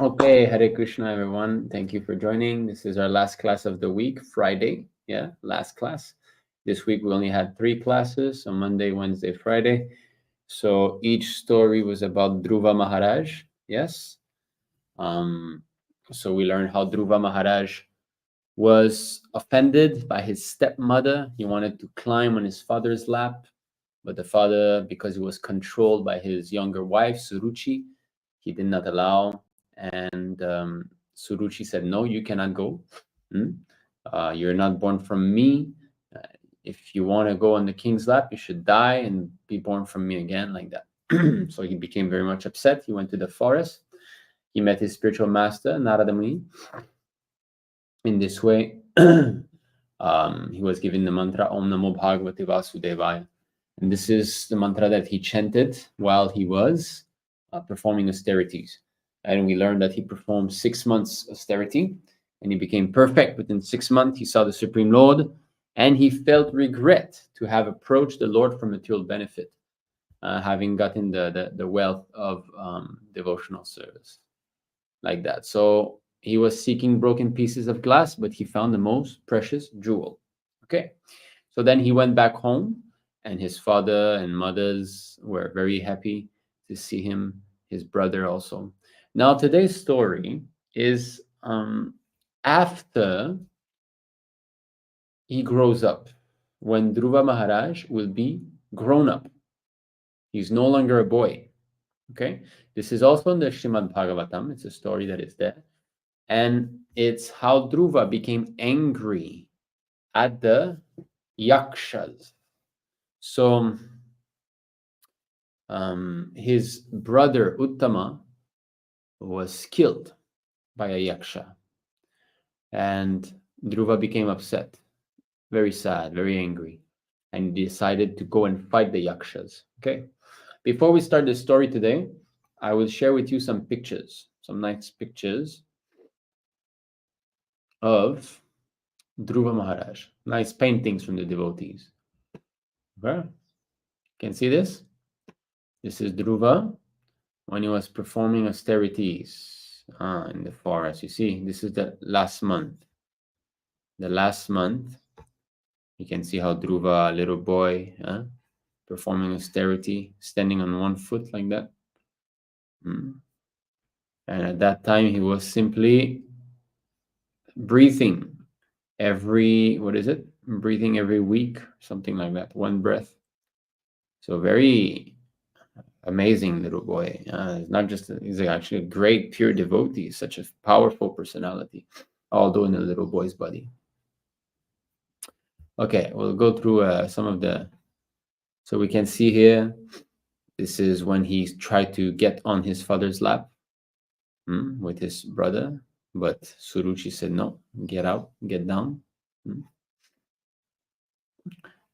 Okay, Hare Krishna, everyone. Thank you for joining. This is our last class of the week, Friday. Yeah, last class. This week we only had 3 classes, so Monday, Wednesday, Friday. So each story was about Dhruva Maharaj. Yes. Um, so we learned how Dhruva Maharaj was offended by his stepmother. He wanted to climb on his father's lap, but the father, because he was controlled by his younger wife, Suruchi, he did not allow. And Suruchi said, "No, you cannot go. Hmm? You're not born from me. Uh, if you want to go on the king's lap, you should die and be born from me again," like that. So he became very much upset. He went to the forest. He met his spiritual master, Narada Muni. In this way, he was given the mantra Om Namo Bhagavate Vasudevaya. And this is the mantra that he chanted while he was performing austerities. And we learned that he performed 6 months austerity and he became perfect. Within 6 months, he saw the Supreme Lord and he felt regret to have approached the Lord for material benefit, having gotten the wealth of devotional service like that. So he was seeking broken pieces of glass, but he found the most precious jewel. Okay. So then he went back home, and his father and mothers were very happy to see him, his brother also. Now, today's story is after he grows up, when Dhruva Maharaj will be grown up. He's no longer a boy. Okay. This is also in the Srimad Bhagavatam. It's a story that is there. And it's how Dhruva became angry at the yakshas. So his brother Uttama was killed by a yaksha, and Dhruva became upset, very sad, very angry, and decided to go and fight the yakshas. Okay, before we start the story today, I will share with you some pictures, some nice pictures of Dhruva Maharaj, nice paintings from the devotees. Okay, can see this? This is Dhruva when he was performing austerities in the forest. You see, this is the last month. The last month, you can see how Dhruva, a little boy, performing austerity, standing on one foot like that. Mm. And at that time, he was simply breathing what is it? Breathing every week, something like that, one breath. So very amazing little boy. He's not just, he's actually a great, pure devotee, such a powerful personality, although in a little boy's body. Okay, we'll go through some of the, so we can see here, this is when he tried to get on his father's lap with his brother, but Suruchi said, no, get out, get down.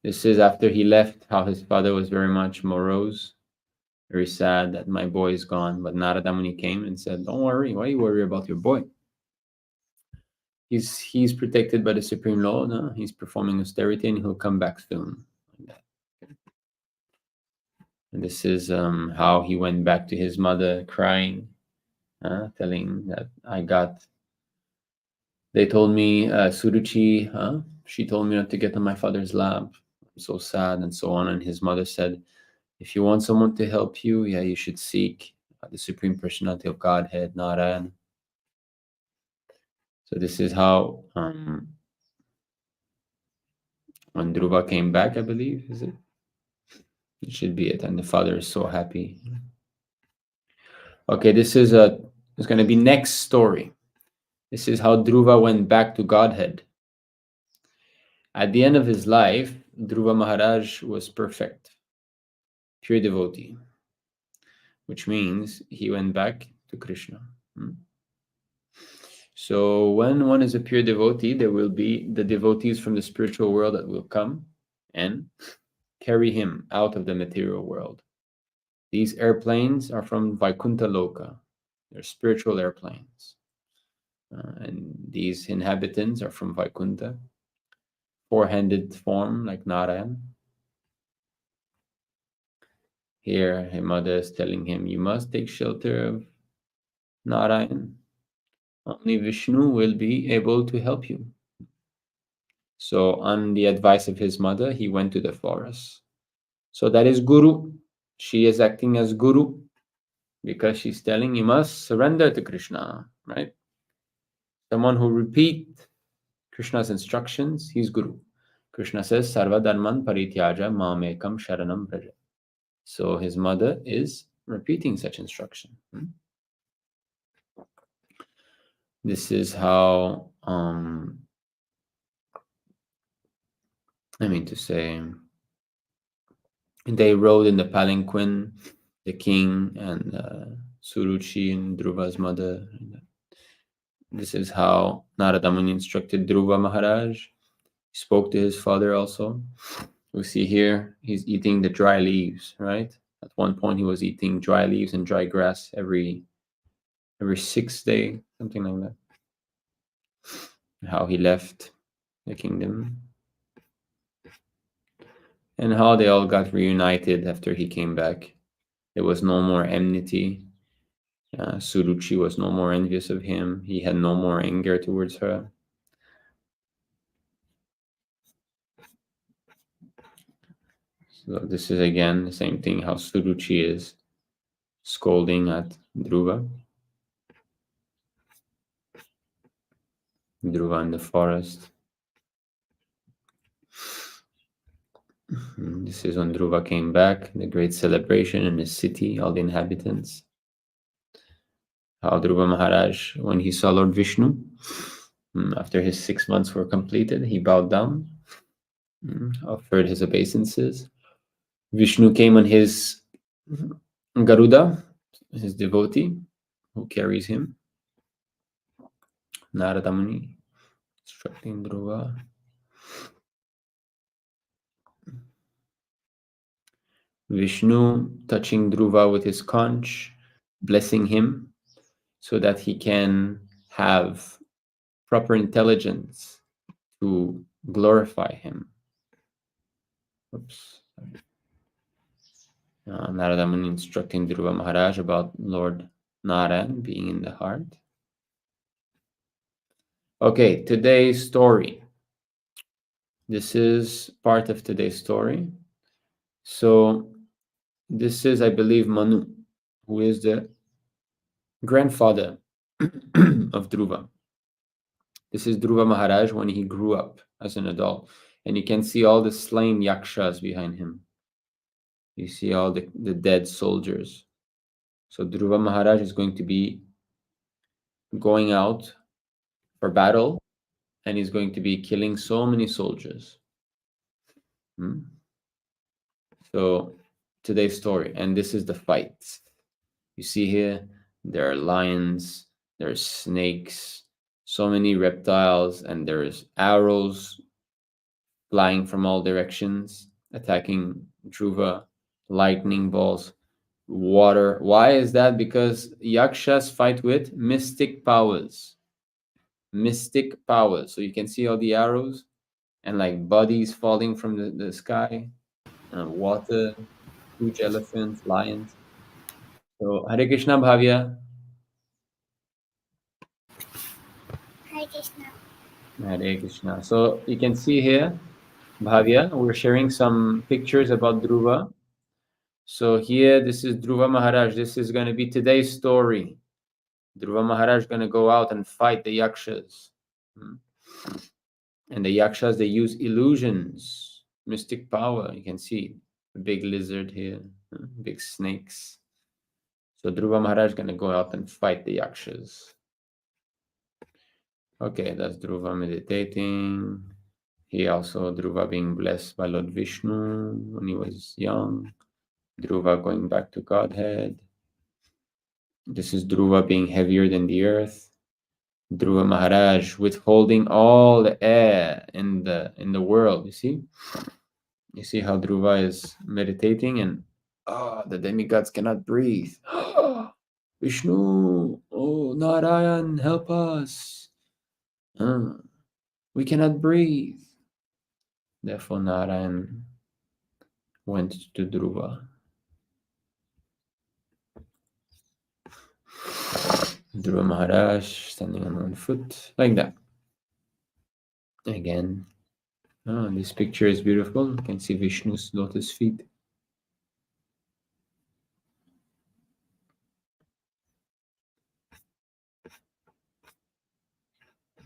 This is after he left, how his father was very much morose, very sad that my boy is gone. But Narada Muni came and said, don't worry, why you worry about your boy? He's protected by the Supreme Lord. Huh? He's performing austerity and he'll come back soon. Like that. And this is how he went back to his mother crying, telling that they told me, Suruchi, she told me not to get on my father's lap. I'm so sad and so on. And his mother said, if you want someone to help you, yeah, you should seek the Supreme Personality of Godhead, Narayan. So this is how when Dhruva came back, I believe, is it? It should be it. And the father is so happy. Okay, this is it's going to be next story. This is how Dhruva went back to Godhead. At the end of his life, Dhruva Maharaj was perfect, pure devotee, which means he went back to Krishna. So when one is a pure devotee, there will be the devotees from the spiritual world that will come and carry him out of the material world. These airplanes are from Vaikuntha Loka. They're spiritual airplanes. And these inhabitants are from Vaikuntha, four-handed form like Narayan. Here, his mother is telling him, you must take shelter of Narayan. Only Vishnu will be able to help you. So, on the advice of his mother, he went to the forest. So, that is Guru. She is acting as Guru because she's telling you must surrender to Krishna, right? Someone who repeat Krishna's instructions, he's Guru. Krishna says, Sarva Dharman Parityaja Mamekam Sharanam Braja. So his mother is repeating such instruction. This is how, they rode in the palanquin, the king and Suruchi and Dhruva's mother. This is how Narada Muni instructed Dhruva Maharaj. He spoke to his father also. We see here he's eating the dry leaves, right? At one point he was eating dry leaves and dry grass every 6th day, something like that. How he left the kingdom. And how they all got reunited after he came back. There was no more enmity. Suruchi was no more envious of him. He had no more anger towards her. So this is again the same thing, how Suruchi is scolding at Dhruva. Dhruva in the forest. This is when Dhruva came back, the great celebration in his city, all the inhabitants. How Dhruva Maharaj, when he saw Lord Vishnu, after his 6 months were completed, he bowed down, offered his obeisances. Vishnu came on his Garuda, his devotee, who carries him. Narada Muni, instructing Dhruva. Vishnu touching Dhruva with his conch, blessing him so that he can have proper intelligence to glorify him. Narada Muni instructing Dhruva Maharaj about Lord Narayan being in the heart. Okay, today's story. This is part of today's story. So this is, I believe, Manu, who is the grandfather of Dhruva. This is Dhruva Maharaj when he grew up as an adult. And you can see all the slain yakshas behind him. You see all the dead soldiers. So Dhruva Maharaj is going to be going out for battle, and he's going to be killing so many soldiers. So today's story, and this is the fight. You see here, there are lions, there's snakes, so many reptiles, and there's arrows flying from all directions, attacking Dhruva, lightning bolts, water. Why is that? Because yakshas fight with mystic powers. Mystic powers. So you can see all the arrows and like bodies falling from the sky, water, huge elephants, lions. So Hare Krishna Bhavya. Hare Krishna. Hare Krishna. So you can see here, Bhavya, we're sharing some pictures about Dhruva. So here, this is Dhruva Maharaj. This is going to be today's story. Dhruva Maharaj is going to go out and fight the yakshas. And the yakshas, they use illusions, mystic power. You can see a big lizard here, big snakes. So Dhruva Maharaj is going to go out and fight the yakshas. Okay, that's Dhruva meditating. He also, Dhruva being blessed by Lord Vishnu when he was young. Dhruva going back to Godhead. This is Dhruva being heavier than the earth. Dhruva Maharaj withholding all the air in the world. You see how Dhruva is meditating and the demigods cannot breathe. Vishnu, oh Narayan, help us. We cannot breathe. Therefore Narayan went to Dhruva. Dhruva Maharaj standing on one foot, like that. Again, this picture is beautiful. You can see Vishnu's lotus feet.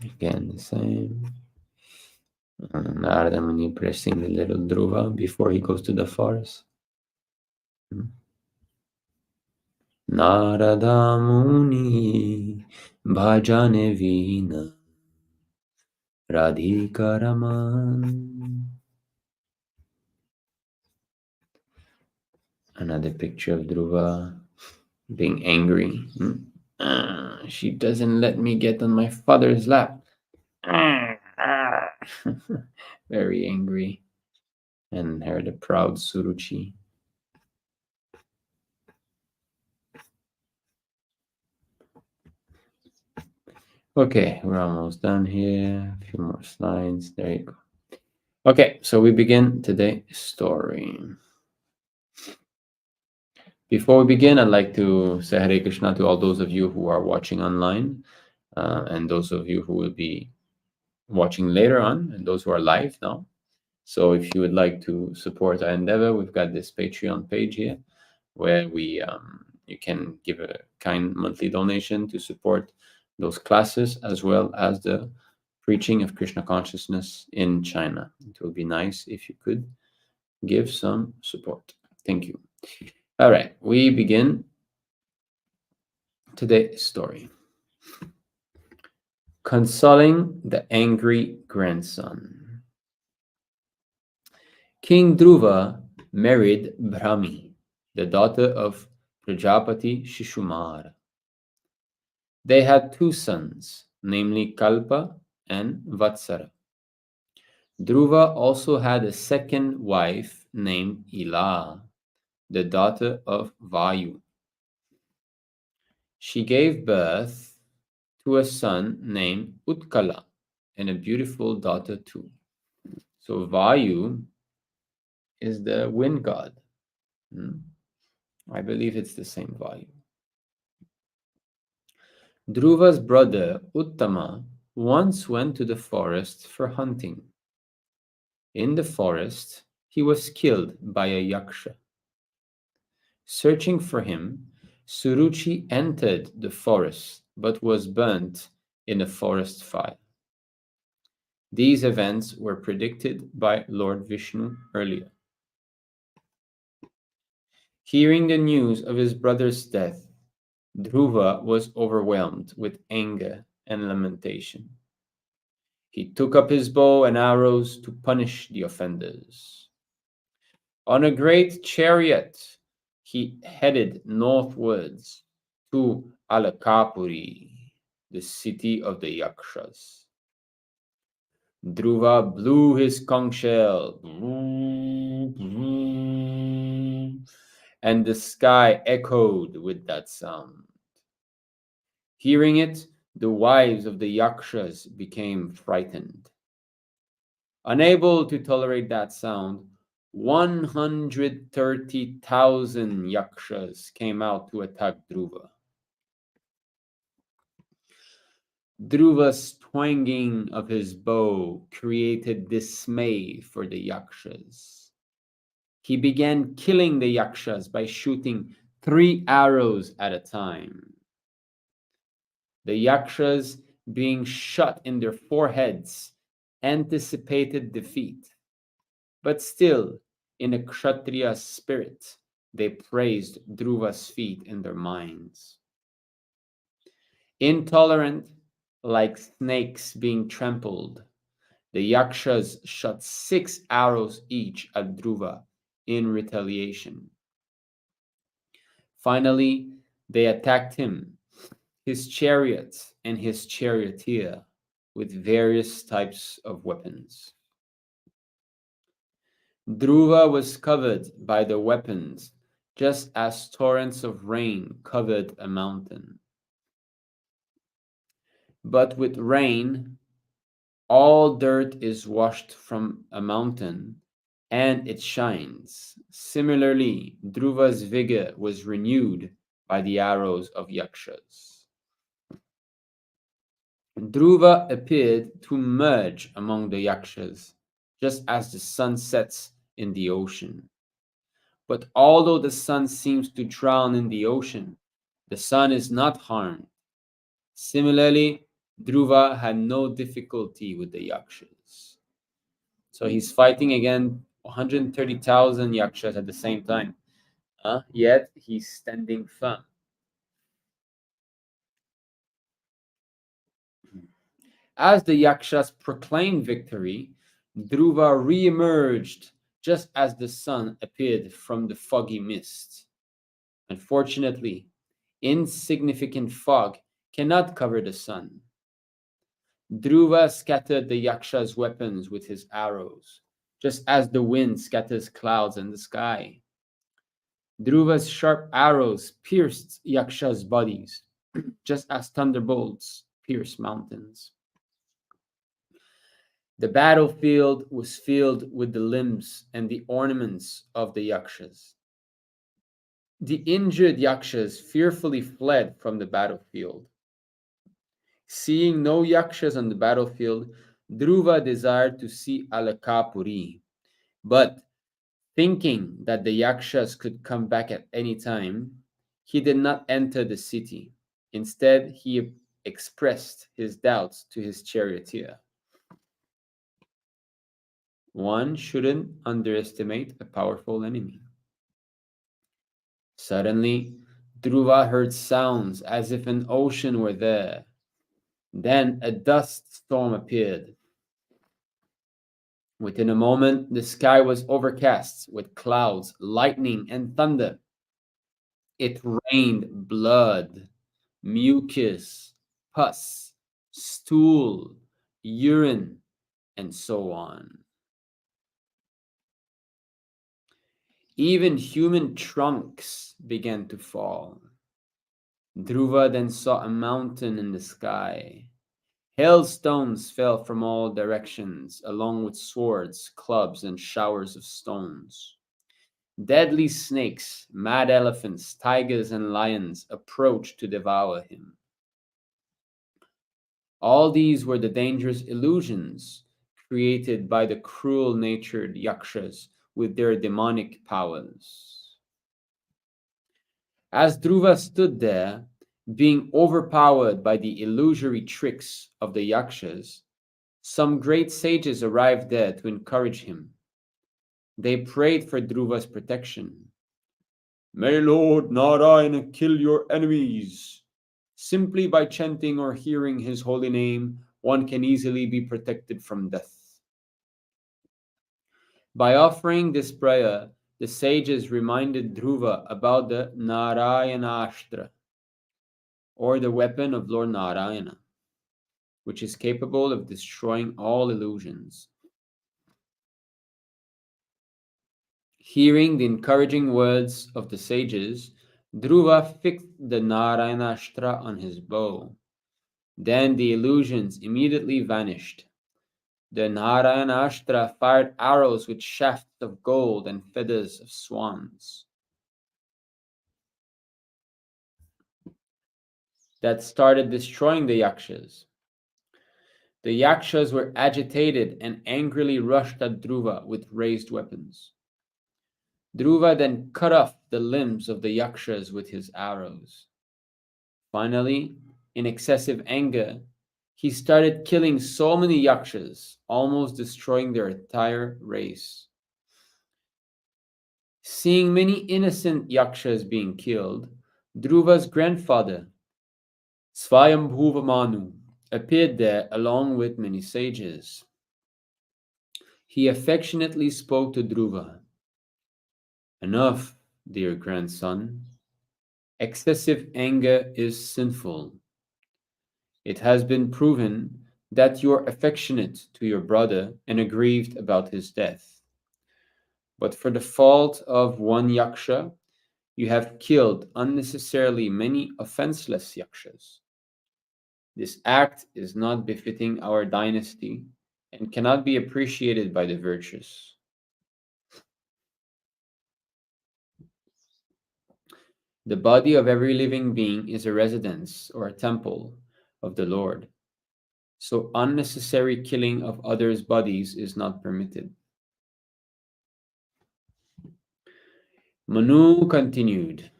Again, the same. Narada Muni pressing the little Dhruva before he goes to the forest. Narada Muni bhajane vina Radhikaraman. Another picture of Dhruva being angry. She doesn't let me get on my father's lap. Very angry. And her, the proud Suruchi. Okay, we're almost done here. A few more slides. There you go. Okay, so we begin today's story. Before we begin, I'd like to say Hare Krishna to all those of you who are watching online, and those of you who will be watching later on, and those who are live now. So if you would like to support our endeavor, we've got this Patreon page here where you can give a kind monthly donation to support those classes as well as the preaching of Krishna consciousness in China. It will be nice if you could give some support. Thank you. All right, we begin today's story. Consoling the angry grandson. King Dhruva married Brahmi, the daughter of Prajapati Shishumara. They had two sons, namely Kalpa and Vatsara. Dhruva also had a second wife named Ila, the daughter of Vayu. She gave birth to a son named Utkala and a beautiful daughter too. So Vayu is the wind god. I believe it's the same Vayu. Dhruva's brother Uttama once went to the forest for hunting. In the forest, he was killed by a yaksha. Searching for him, Suruchi entered the forest but was burnt in a forest fire. These events were predicted by Lord Vishnu earlier. Hearing the news of his brother's death, Dhruva was overwhelmed with anger and lamentation. He took up his bow and arrows to punish the offenders. On a great chariot, he headed northwards to Alakapuri, the city of the Yakshas. Dhruva blew his conch shell, and the sky echoed with that sound. Hearing it, the wives of the Yakshas became frightened. Unable to tolerate that sound, 130,000 Yakshas came out to attack Dhruva. Dhruva's twanging of his bow created dismay for the Yakshas. He began killing the Yakshas by shooting 3 arrows at a time. The Yakshas, being shot in their foreheads, anticipated defeat. But still, in a Kshatriya spirit, they praised Dhruva's feat in their minds. Intolerant, like snakes being trampled, the Yakshas shot 6 arrows each at Dhruva in retaliation. Finally, they attacked him, his chariot, and his charioteer with various types of weapons. Dhruva was covered by the weapons, just as torrents of rain covered a mountain. But with rain, all dirt is washed from a mountain, and it shines. Similarly, Dhruva's vigor was renewed by the arrows of Yakshas. Dhruva appeared to merge among the yakshas, just as the sun sets in the ocean. But although the sun seems to drown in the ocean, the sun is not harmed. Similarly, Dhruva had no difficulty with the yakshas. So he's fighting again 130,000 yakshas at the same time. Yet he's standing firm. As the yakshas proclaimed victory, Dhruva re-emerged just as the sun appeared from the foggy mist. Unfortunately, insignificant fog cannot cover the sun. Dhruva scattered the yakshas' weapons with his arrows, just as the wind scatters clouds in the sky. Dhruva's sharp arrows pierced yakshas' bodies, just as thunderbolts pierce mountains. The battlefield was filled with the limbs and the ornaments of the yakshas. The injured yakshas fearfully fled from the battlefield. Seeing no yakshas on the battlefield, Dhruva desired to see Alakapuri, but thinking that the yakshas could come back at any time, he did not enter the city. Instead, he expressed his doubts to his charioteer. One shouldn't underestimate a powerful enemy. Suddenly, Dhruva heard sounds as if an ocean were there. Then a dust storm appeared. Within a moment, the sky was overcast with clouds, lightning, and thunder. It rained blood, mucus, pus, stool, urine, and so on. Even human trunks began to fall. Dhruva then saw a mountain in the sky. Hailstones fell from all directions, along with swords, clubs, and showers of stones. Deadly snakes, mad elephants, tigers, and lions approached to devour him. All these were the dangerous illusions created by the cruel-natured yakshas with their demonic powers. As Dhruva stood there, being overpowered by the illusory tricks of the yakshas, some great sages arrived there to encourage him. They prayed for Dhruva's protection. May Lord Narayana kill your enemies. Simply by chanting or hearing his holy name, one can easily be protected from death. By offering this prayer, the sages reminded Dhruva about the Narayanastra, or the weapon of Lord Narayana, which is capable of destroying all illusions. Hearing the encouraging words of the sages, Dhruva fixed the Narayanastra on his bow. Then the illusions immediately vanished. The Narayanastra fired arrows with shafts of gold and feathers of swans. That started destroying the yakshas. The yakshas were agitated and angrily rushed at Dhruva with raised weapons. Dhruva then cut off the limbs of the yakshas with his arrows. Finally, in excessive anger, he started killing so many yakshas, almost destroying their entire race. Seeing many innocent yakshas being killed, Dhruva's grandfather, Swayambhuva Manu, appeared there along with many sages. He affectionately spoke to Dhruva. Enough, dear grandson. Excessive anger is sinful. It has been proven that you are affectionate to your brother and aggrieved about his death. But for the fault of one yaksha, you have killed unnecessarily many offenseless yakshas. This act is not befitting our dynasty and cannot be appreciated by the virtuous. The body of every living being is a residence or a temple of the Lord. So unnecessary killing of others' bodies is not permitted. Manu continued,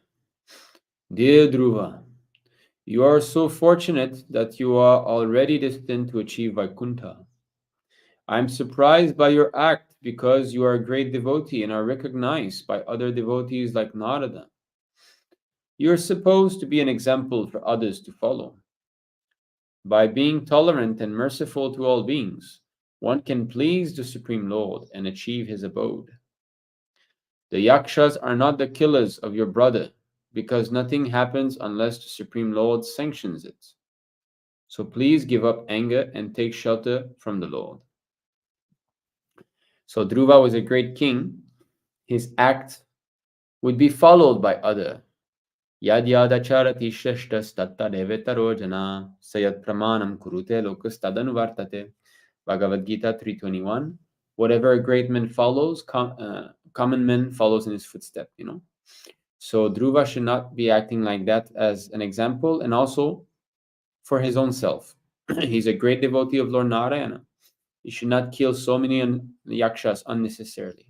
Dear Dhruva, you are so fortunate that you are already destined to achieve Vaikuntha. I am surprised by your act because you are a great devotee and are recognized by other devotees like Narada. You are supposed to be an example for others to follow. By being tolerant and merciful to all beings, one can please the Supreme Lord and achieve his abode. The Yakshas are not the killers of your brother, because nothing happens unless the Supreme Lord sanctions it. So please give up anger and take shelter from the Lord. So Dhruva was a great king. His act would be followed by other. Yad yadacharati shreshtas tatta devetaro jana sayat pramanam kurute lokus tadanuvartate. Bhagavad Gita 3:21. Whatever a great man follows, common man follows in his footstep, So Dhruva should not be acting like that as an example, and also for his own self. He's a great devotee of Lord Narayana. He should not kill so many yakshas unnecessarily.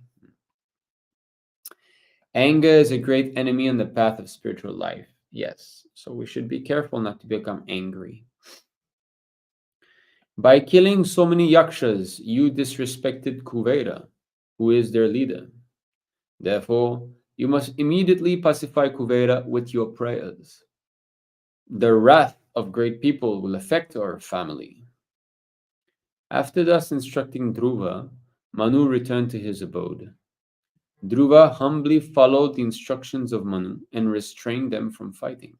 Anger is a great enemy on the path of spiritual life. Yes, so we should be careful not to become angry. By killing so many yakshas, you disrespected Kuvera, who is their leader. Therefore, you must immediately pacify Kuvera with your prayers. The wrath of great people will affect our family. After thus instructing Dhruva, Manu returned to his abode. Dhruva humbly followed the instructions of Manu and restrained them from fighting.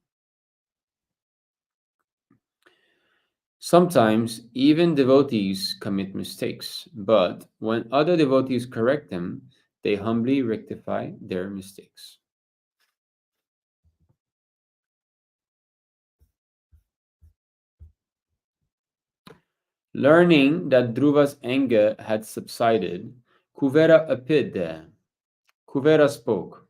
Sometimes even devotees commit mistakes, but when other devotees correct them, they humbly rectify their mistakes. Learning that Dhruva's anger had subsided, Kuvera appeared there. Kuvera spoke,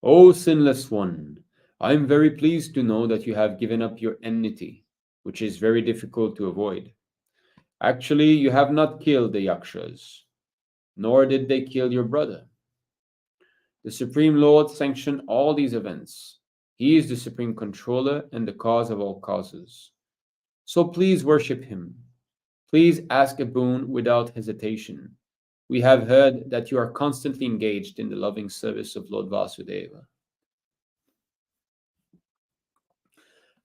O sinless one, I am very pleased to know that you have given up your enmity, which is very difficult to avoid. Actually, you have not killed the Yakshas, nor did they kill your brother. The Supreme Lord sanctioned all these events. He is the supreme controller and the cause of all causes. So please worship him. Please ask a boon without hesitation. We have heard that you are constantly engaged in the loving service of Lord Vasudeva.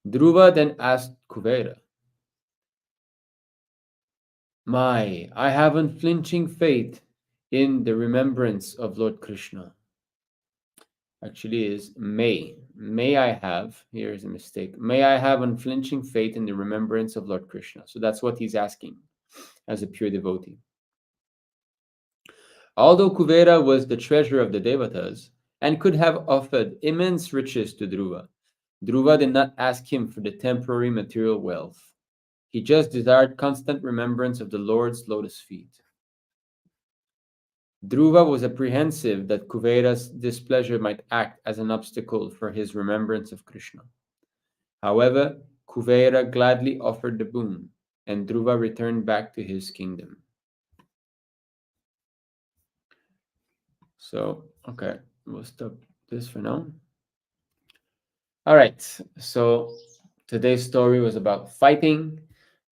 Dhruva then asked Kuvera, I have unflinching faith in the remembrance of Lord Krishna. Actually is may I have, here's a mistake, may I have unflinching faith in the remembrance of Lord Krishna. So that's what he's asking as a pure devotee. Although Kuvera was the treasurer of the Devatas and could have offered immense riches to Dhruva, Dhruva did not ask him for the temporary material wealth. He just desired constant remembrance of the Lord's lotus feet. Dhruva was apprehensive that Kuvera's displeasure might act as an obstacle for his remembrance of Krishna. However, Kuvera gladly offered the boon, and Dhruva returned back to his kingdom. So, okay, we'll stop this for now. All right, so today's story was about fighting.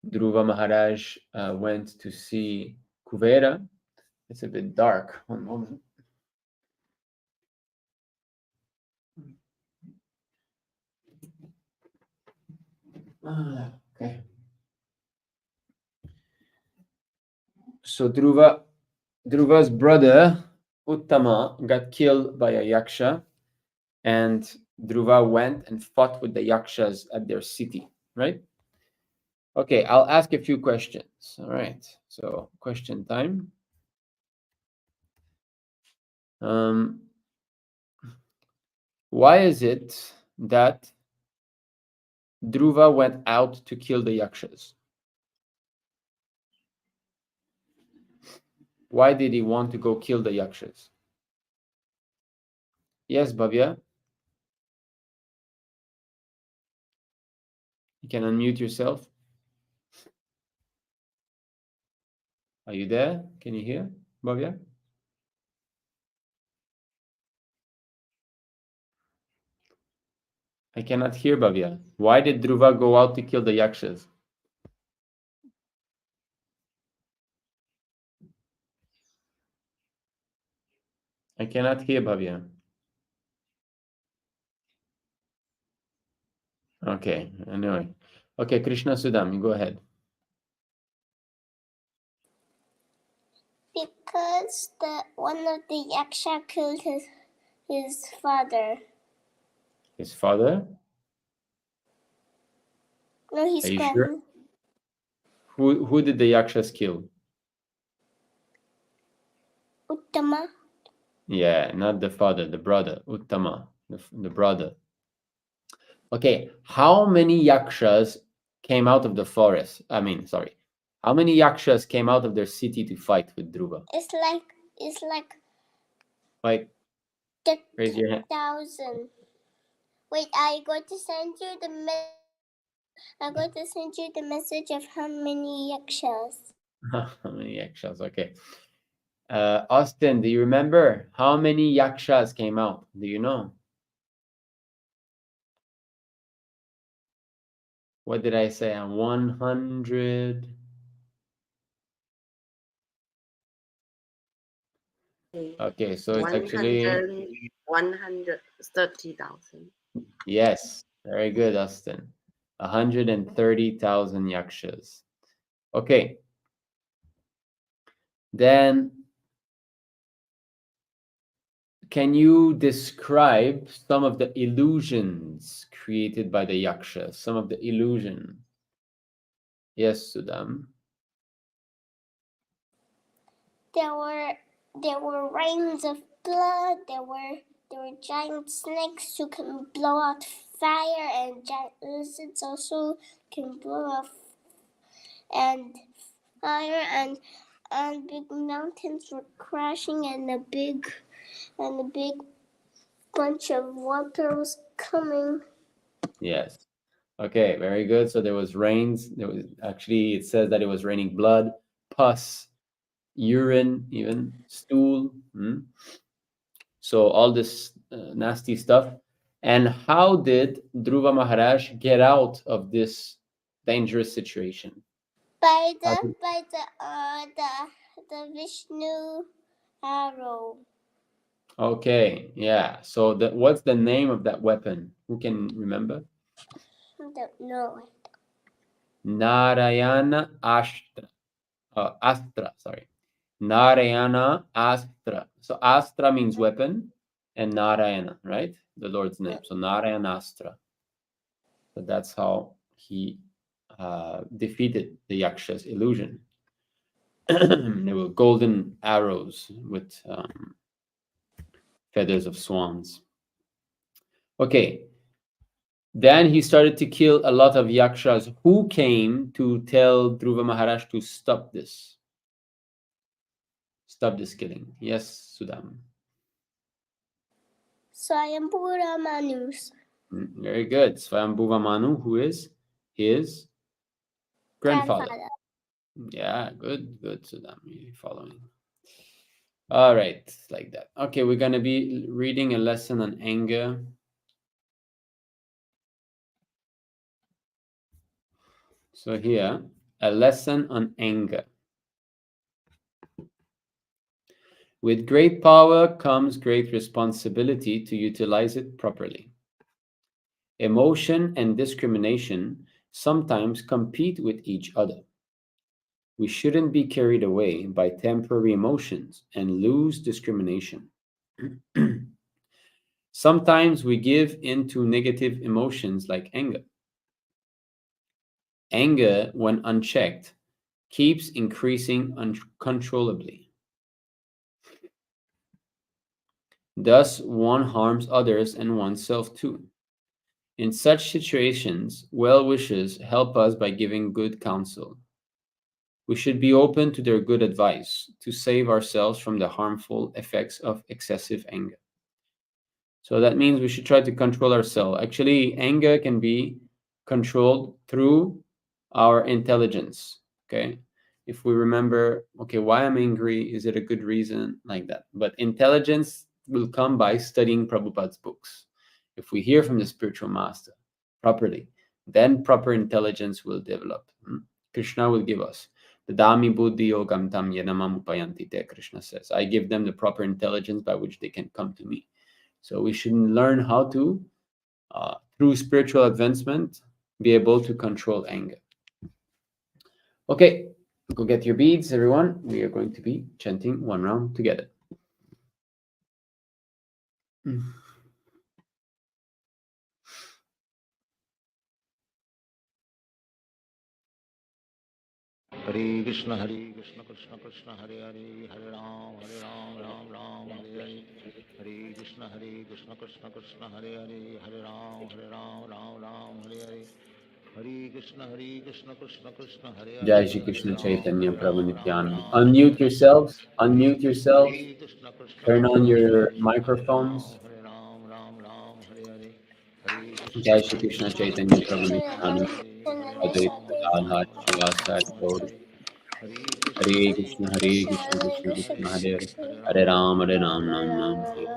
Dhruva Maharaj went to see Kuvera. It's a bit dark. One moment. Okay. So Dhruva's brother Uttama got killed by a yaksha, and Dhruva went and fought with the yakshas at their city, right? Okay, I'll ask a few questions. All right, so question time. Why is it that Dhruva went out to kill the yakshas? Why did he want to go kill the yakshas? Yes, Bhavya? You can unmute yourself. Are you there? Can you hear, Bhavya? I cannot hear, Bhavya. Why did Dhruva go out to kill the Yakshas? I cannot hear, Bhavya. Okay, anyway. Okay, Krishna Sudam, you go ahead. Because one of the yaksha killed his father. His father? No, his Are you grand. sure? Who did the Yakshas kill? Uttama. Yeah, not the father, the brother, Uttama, the brother. Okay, how many Yakshas came out of the forest? How many Yakshas came out of their city to fight with Dhruva? It's like Raise your hand. 1,000. Wait, I'm going to send you the message of how many yakshas. How many Yakshas? Okay. Austin, do you remember how many Yakshas came out? Do you know? What did I say? 100. Okay, so it's actually 130,000. yes, very good, Austin. 130,000 Yakshas. Okay. Then can you describe some of the illusions created by the Yakshas? Some of the illusion. Yes, Sudam. There were rains of blood. There were giant snakes who can blow out fire, and giant lizards also can blow out and fire, and big mountains were crashing, and a big bunch of water was coming. Yes. Okay, very good. So there was rains. It says that it was raining blood, pus, urine, even stool. So all this nasty stuff. And how did Dhruva Maharaj get out of this dangerous situation? By the Vishnu arrow. Okay, yeah. So what's the name of that weapon? Who can remember? I don't know. Narayana Astra. Astra, sorry. Narayana Astra. So Astra means weapon, and Narayana, right? The Lord's name. So Narayana Astra. So that's how he defeated the Yaksha's illusion. They were golden arrows with feathers of swans. Okay. Then he started to kill a lot of Yakshas. Who came to tell Dhruva Maharaj to stop this? Stop this killing. Yes, Sudam. Swayambhura Manus. Very good. Swayambhuva Manu, who is his grandfather. Yeah, good, Sudam. You're following. All right, like that. Okay, we're going to be reading a lesson on anger. So here, a lesson on anger. With great power comes great responsibility to utilize it properly. Emotion and discrimination sometimes compete with each other. We shouldn't be carried away by temporary emotions and lose discrimination. Sometimes we give in to negative emotions like anger. Anger, when unchecked, keeps increasing uncontrollably. Thus, one harms others and oneself too. In such situations, well wishers help us by giving good counsel. We should be open to their good advice to save ourselves from the harmful effects of excessive anger. So that means we should try to control ourselves. Actually, anger can be controlled through our intelligence. Okay. if we remember, okay, why I'm angry, is it a good reason, like that. But intelligence will come by studying Prabhupada's books. If we hear from the spiritual master properly, then proper intelligence will develop. Krishna will give us the Dami Buddhi Yogam Tam Yanamam Upayanti Te, Krishna says. I give them the proper intelligence by which they can come to me. So we should learn how to, through spiritual advancement, be able to control anger. Okay, go get your beads, everyone. We are going to be chanting one round together. Hare Krishna Krishna Krishna Hare Hare, Hare Ram Ram Ram Hare Hare. Hare Krishna Krishna Krishna Hare Hare, Hare Ram Ram Hare Hare. Hare Krishna Krishna Krishna Hare Hare, Jai Shri Hare Krishna Ram Chaitanya Prabhu Nityananda. Hare Unmute Hare. yourselves. Unmute yourselves. Hare Krishna Turn on Krishna Hare your Hare, Hare microphones. Ram Hare Hare. Hare Krishna Jai Shri Krishna Chaitanya Prabhu Nityananda. Advaita Krishna Gadadhar Srivasadi Gauri. Hare Krishna Krishna Krishna Hare Hare. Hare Ram Nam Nam Hare.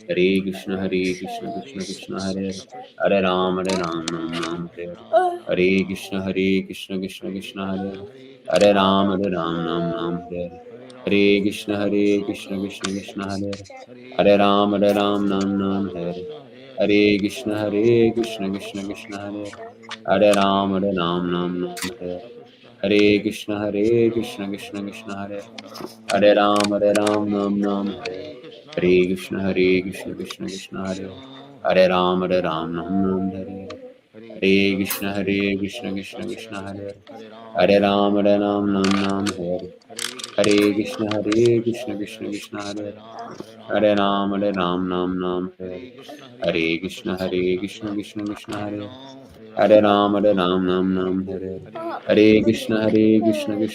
Hare Krishna Krishna Krishna Hare Hare. Hare Ram Nam Nam Hare. Hare Krishna Krishna Krishna Hare Hare. Hare Ram Nam Nam Hare. Hare Krishna Krishna Krishna Hare Hare. Hare Ram Nam Nam Hare. Hare Krishna Krishna Krishna Hare Hare. Hare Ram Nam Nam Hare. Hare Krishna Krishna Krishna Hare Hare Ram Nam Nam Hare Hare Krishna Krishna Krishna Hare Hare Ram Nam Nam Hare Hare Krishna Krishna Krishna Hare Hare Ram Nam Nam Hare Hare Krishna Krishna Krishna Hare Hare Ram Nam Nam Hare Hare Krishna Krishna Krishna Hare Hare Ram Nam Nam Hare Hare Krishna Krishna Krishna Hare Hare Ram Nam Nam Hare Hare Krishna Krishna Krishna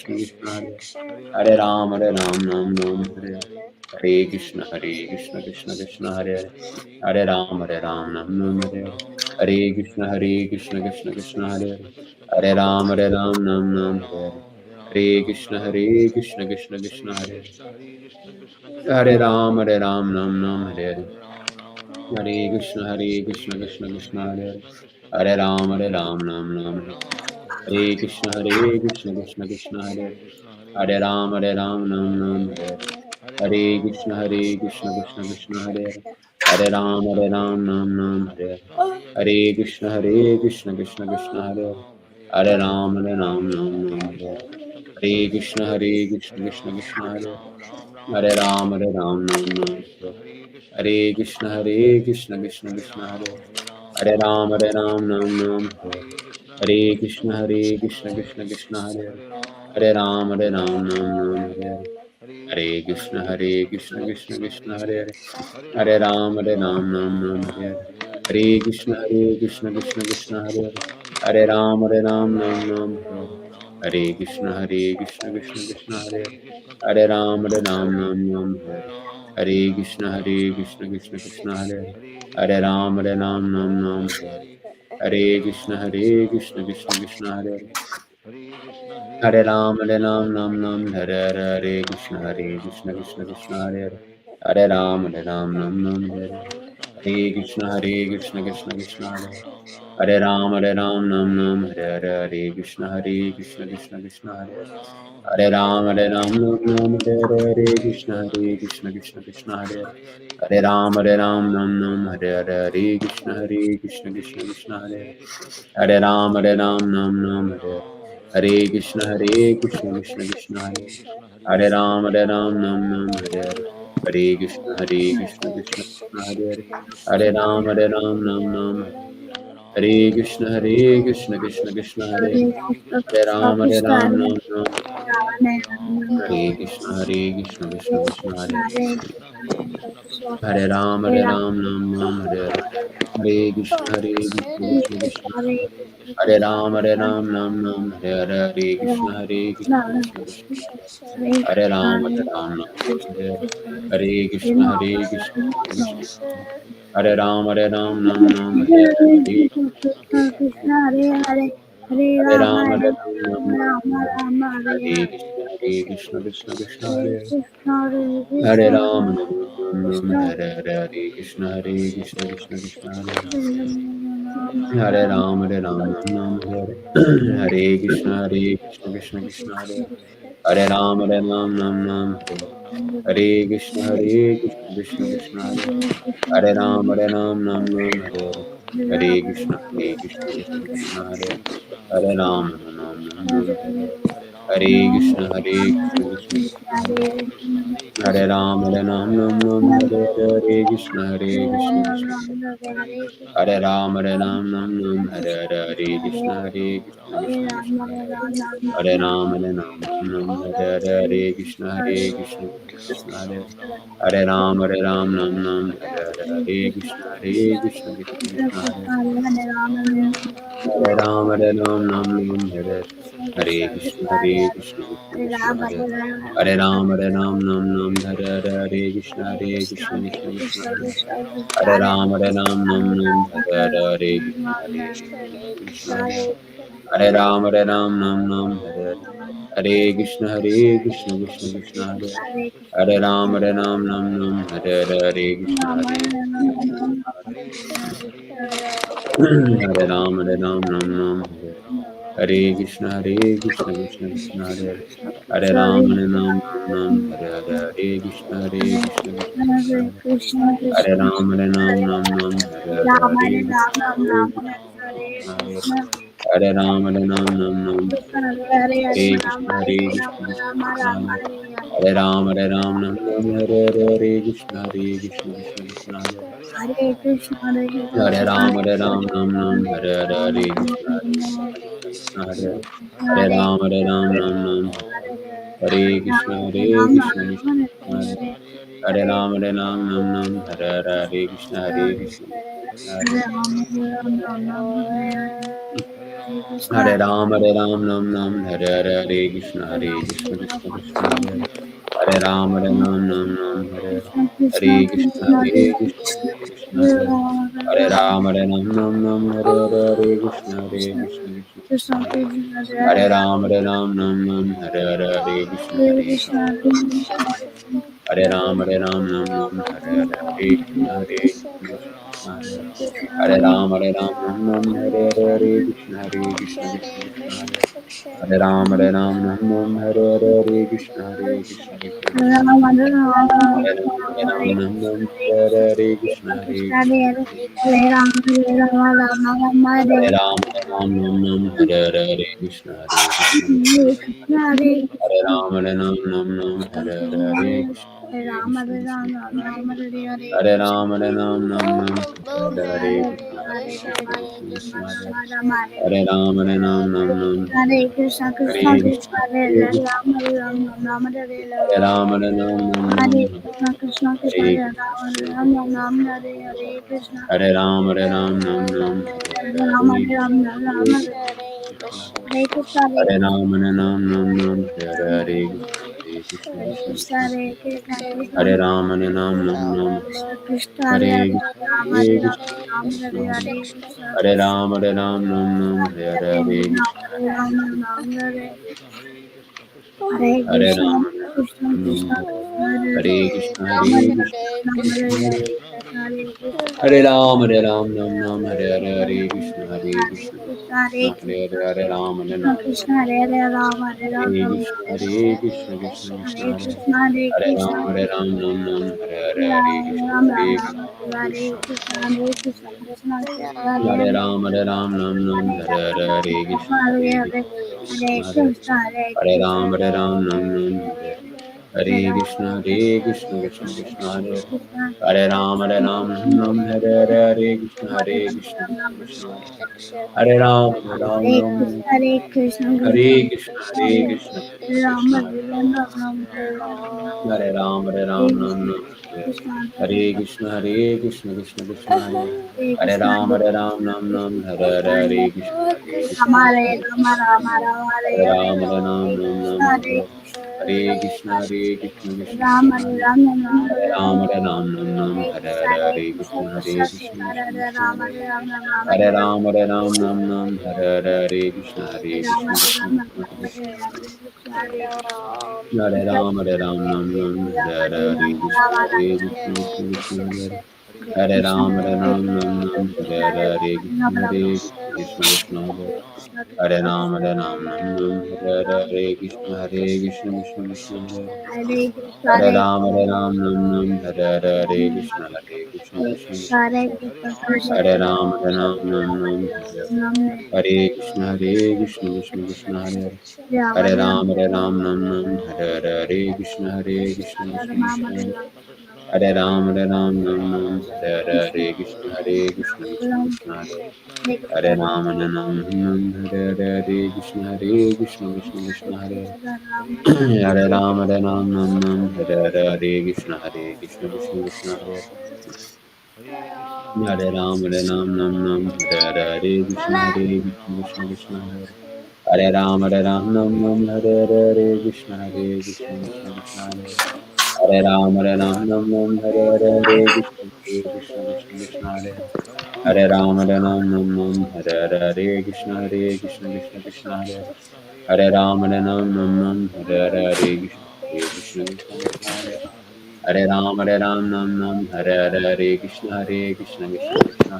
Hare Hare Ram Nam Nam Hare Hare Krishna Krishna Krishna Hare Hare Ram Nam Nam Hare Hare Krishna Krishna Krishna Hare Hare Ram Nam Nam Hare Hare Krishna Krishna Krishna Hare Hare Ram Nam Nam Hare Hare Krishna Krishna Krishna Hare Hare Ram Nam Nam Hare Hare Krishna Krishna Krishna Hare Hare Ram Nam Nam Hare Hare Krishna Krishna Krishna Hare Hare Ram Nam Nam Hare Hare Krishna Krishna Krishna Hare Hare Ram Nam Nam Hare Hare Krishna Krishna Krishna Hare Hare Ram Nam Nam Hare Hare Krishna Krishna Krishna Hare Hare Ram Nam Nam Hare Hare Krishna Krishna Krishna Hare Hare Ram Nam Nam Hare Hare Krishna Krishna Krishna Hare Hare Ram Nam Nam Hare Hare Krishna Krishna Krishna Hare Hare Ram Nam Nam Hare Hare Krishna Krishna Krishna Hare Hare Ram Nam Nam Hare Hare Krishna Krishna Krishna Hare Hare Ram Nam Nam Hare Hare Krishna Krishna Krishna Hare Hare Ram Nam Nam Hare Hare Krishna Krishna Krishna Hare Hare Ram Nam Nam Hare Hare Krishna Krishna Krishna Hare Hare Ram Nam Nam Hare Hare Krishna Krishna Krishna Hare Hare Ram Nam Nam Hare Hare Krishna Krishna Krishna Hare Hare Ram Nam Nam Hare Hare Krishna Krishna Krishna Hare Hare Ram Nam Nam Hare Hare Krishna Krishna Krishna Hare Hare Ram Nam Nam Hare Hare Krishna Krishna Krishna Hare Hare Ram Nam Nam Hare Krishna Krishna Krishna Hare Hare Ram Nam Nam Hare Hare Krishna Krishna Krishna Hare Ram Nam Nam Hare Hare Krishna Krishna Krishna Hare Ram Nam Hare Hare Krishna Krishna Krishna Hare Ram Nam Nam Hare Hare Krishna Hare Hare Hare Hare Rama Ram Hare Nam Nam Rama Rama Hare Hare Hare Hare Krishna Krishna Krishna Hare Hare Krishna, Hare Hare Krishna, Ram Hare Ram Krishna Hare Hare Krishna Hare Krishna Krishna Krishna Hare Hare Hare Ram Hare Ram Ram Hare Hare Hare Krishna Krishna Krishna Hare Hare Ram Hare Ram Ram Hare Hare Krishna Krishna Krishna Hare Hare Ram Hare Ram Ram Hare Hare Krishna Krishna Krishna Hare Hare Ram Hare Ram Ram Hare Hare Krishna Krishna Krishna Krishna Hare Hare Ram Hare Ram Ram Ram Hare Hare Krishna Krishna Krishna Hare Ram Hare Ram Ram Ram Hare Krishna Krishna Krishna Hare Hare Ram Hare Ram Ram Hare Hare Krishna Krishna Krishna Hare Hare Ram Hare Ram Ram Ram Hare Krishna Krishna Krishna Hare Hare Ram Hare Ram Ram Ram Hare Hare Krishna Krishna Krishna Hare Hare Ram Hare Ram Ram Ram Hare Hare Krishna Krishna Krishna Hare Hare Ram Hare Ram Ram Ram Hare Hare Krishna Krishna Hare Hare Ram Hare Ram Ram Ram Hare Hare Krishna Krishna Krishna Hare Hare Ram Hare Ram Ram Ram Hare Hare Krishna Krishna Hare Hare Ram Ram Ram Hare Hare Krishna Krishna Krishna Hare Hare Ram Ram Ram Hare Hare Krishna Krishna Krishna Hare Hare Ram Ram Ram Hare Hare Krishna Krishna Hare Hare Ram Ram Hare Krishna Krishna Hare Hare Ram Ram Hare Krishna Krishna Hare Hare Ram Ram Hare Hare Krishna Krishna Hare Hare Ram Ram Hare Krishna Krishna Hare Hare Ram Ram Hare Hare Krishna Krishna Hare Hare Ram Hare Hare Krishna Krishna Krishna Hare Hare Ram Hare Hare Krishna Krishna Hare Hare Ram Hare Hare Krishna Krishna Krishna Hare Hare Ram Hare Hare Krishna Krishna Hare Ram Hare Hare Krishna Krishna Hare Hare Ram Hare Hare Krishna Krishna Hare Hare Ram Hare Hare Krishna Krishna Hare Ram Hare Krishna Krishna Hare Ram Hare Hare Krishna Krishna Hare Ram Hare Hare Krishna Hare Ram Hare Hare Krishna Hare Ram Hare Krishna, Krishna Hare Krishna, Krishna Hare Ram, Hare Ram, Ram Hare Hare Ram Ram. Hare Krishna, Krishna Krishna, Hare Hare Ram, Ram Ram, Hare Krishna. Hare Ram Hare Hare Ram, Hare Hare Ram, Ram Hare Ram. Hare Krishna, Hare Hare Ram Hare Hare Krishna, Hare Krishna, Krishna Hare Ram Krishna, Krishna, Hare Hare Ram, Hare Ram, Ram Hare Krishna. Hare Ram Hare Hare Hare Ram, Ram Hare Hare Hare Krishna, Ram Krishna Krishna, Krishna Hare Hare Krishna Ram, Hare Hare Krishna Ram, Krishna Hare Hare Krishna, Hare Krishna. Hare Ram Hare Hare Krishna Hare Krishna Krishna, Hare Hare Hare Ram Krishna, Krishna Hare Ram, Hare Ram, Hare Ram Krishna Hare Hare Krishna Krishna Krishna Hare Hare Krishna, Hare Hare Krishna, Ram Hare Hare Krishna Ram Ram Hare Ram, Hare Krishna, Hare Krishna, Krishna Krishna Hare Hare Ram Hare Hare Hare Krishna Hare Hare Krishna Hare Hare Krishna, Hare Hare Krishna, Ram Hare Hare Krishna Krishna Krishna Hare Krishna. Hare Ram Hare Hare Krishna Krishna Hare Hare Ram Hare Krishna, Hare Krishna Krishna Krishna, Hare Hare Krishna Ram, Krishna Hare Ram, Ram Hare Hare Ram Hare Krishna, Hare Krishna Krishna Krishna Hare Hare Hare Krishna, Ram Hare Hare Krishna Rama, Hare Krishna Rama, Rama Rama, Hare Hare Ram Hare Krishna, Hare Hare Krishna, Hare Krishna Krishna Ram Krishna Hare Hare Ram Ram Hare Ram Ram Hare Ram Nam Nam Hare Hare Krishna Hare Krishna Hare Krishna Krishna Krishna Ram Hare Hare Ram Ram Hare Ram Hare Ram Nam Nam Hare Hare Krishna Hare Ram Krishna Hare Krishna Ram Krishna Hare Hare Hare Ram Hare Ram Nam Nam Hare Hare Krishna Hare Krishna Krishna Krishna Hare Hare Ram Hare Ram Nam Nam Hare Hare Krishna Hare Krishna Krishna Hare Hare Ram Hare Ram Nam Nam Hare Hare Krishna Hare Krishna Krishna Krishna Hare Hare Krishna Hare Hare Ram Hare Ram Nam Nam Hare Hare Krishna Hare Krishna Krishna Krishna Hare Krishna Hare Ram Hare Ram Nam Nam Hare Krishna Krishna Krishna Hare Hare Hare Ram Nam Nam Hare Hare Krishna Krishna Krishna Hare Hare Ram Nam Nam Hare Hare Krishna Krishna Krishna Krishna Hare Hare Ram Nam Hare Hare Krishna Krishna Krishna Krishna Hare Hare Ram Nam Nam Hare Hare Krishna Krishna Krishna Hare Hare Ram Nam Nam Hare Hare Krishna Krishna Krishna Hare Hare Ram Nam Nam Hare Hare Krishna Krishna Krishna Hare Hare Ram Nam Nam Hare Hare Krishna Krishna Krishna Hare Hare Ram Nam Nam Hare Hare Krishna Krishna Krishna Hare Hare Ram Nam Nam Hare Hare Krishna Krishna Krishna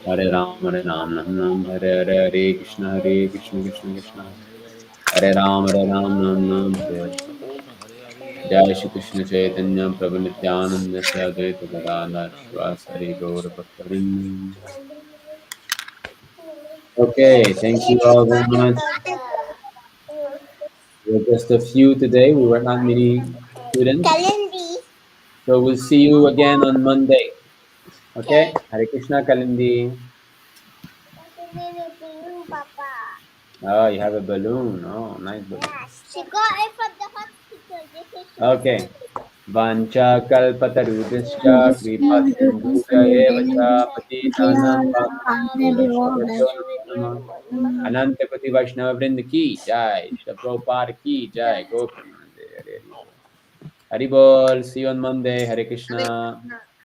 Hare Hare Ram Nam Nam Hare Hare Krishna Krishna Krishna Hare Ram Nam Nam Hare Hare Krishna Krishna Krishna Hare Ram Nam Nam Hare Jai Shri Krishna Chaitanya Prabhu Nityananda Shri Advaita Gadadhar Shivasari Gaura Bhaktavrinda. Okay, thank you all very much. We were just a few today. We were not many students. Kalindi. So we'll see you again on Monday. Okay? Hare Krishna Kalindi. Papa. Oh, you have a balloon. Oh, nice balloon. She got it from the hospital. This is Okay. Vancha kalpatarubhischa kripa sindhubhya eva cha patitanam pavanebhyo namo namo Ananta Koti Vaishnava Vrinda ki jai, Shri Prabhupada ki jai, Go Premanande, Hari Bol. See you on Monday. Hare Krishna.